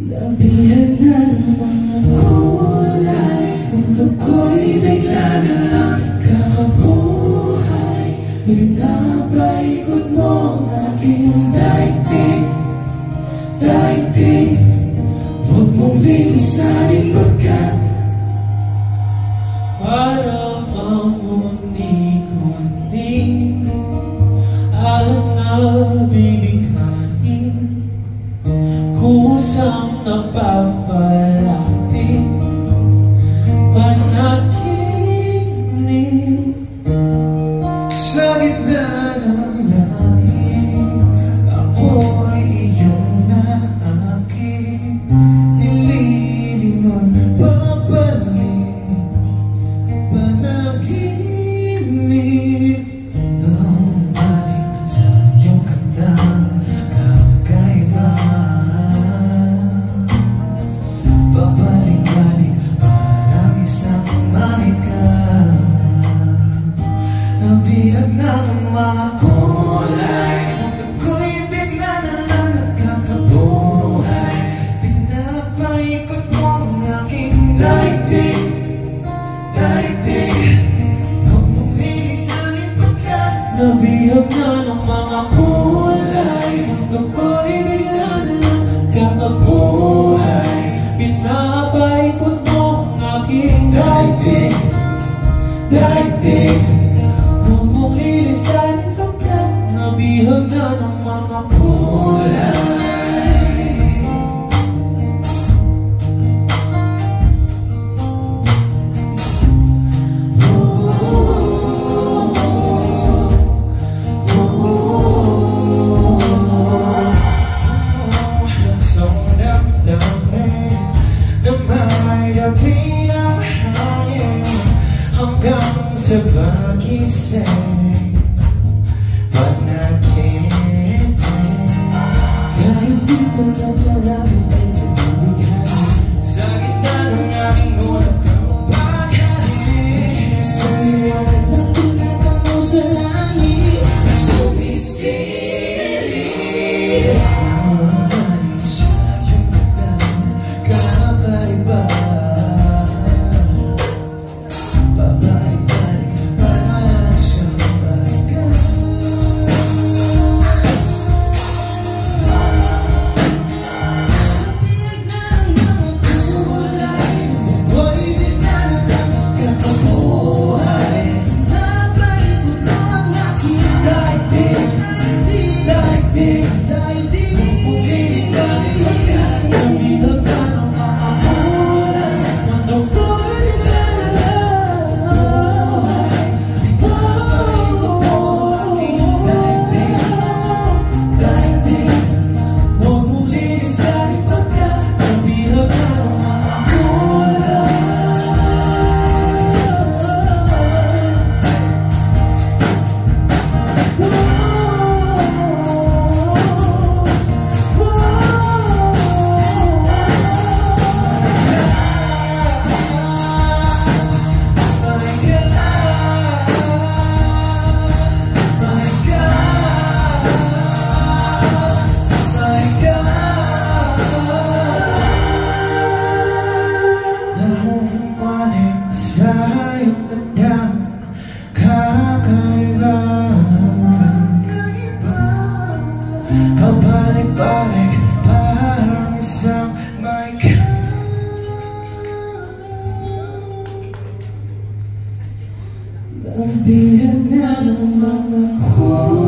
Nabihan na ng mga kulay, mundo ko'y bigla na lang kakabuhay. Pinapaikot mo ang aking daigdig, daigdig. Huwag mong bilisanin pagkat parang ang uni-uni at nabibighanin, kusang napapalapit, panaginip. Sa gitna ng langit, ako'y iyong naakit, nililingon, babalik, panaginip. Nung balik sa iyong kandang kakaiba, babalik-balik parang isang manika. Nabihag ng mga kulay, mundo ko'y bigla na lang nagkakabuhay. Pinapaikot mo ang aking daigdig, daigdig. Huwag mong bilisanin pagkat nabihag na ng mga kulay, mundo ko'y bigla na lang nagkakabuhay. Pinapaikot mo ang aking daigdig, daigdig. Huwag mong lilisanin pagkat nabihag na ng mga kulay. Langsong damdamin na may dating ang hangin hanggang sa pagising, panaginip. Kahit di pa napalapit ay katindihan, sa gitna ng aking ulang kapaghari, sa liwanag na tumatango sa langit, sumisilip. Nawawalik siya yung magdang kakaiba, babalik-balik parang siyang manika. Nabihag na ng mga kulay, mundo ko'y bigla na lang kakabuhay. Napaikot mo ang aking daigdig, daigdig, daigdig. Nabihag na ng mga kulay, mundo ko'y bigla na lang. Pinapaikot mo ang aking daigdig, daigdig. Huwag mong lilisanin pagkat nabihag na ng mga kulay. Nahuhumaling sa iyong tandang kakaiba, pabalik-balik parang isang manika. Nabihag na ng mga kulay.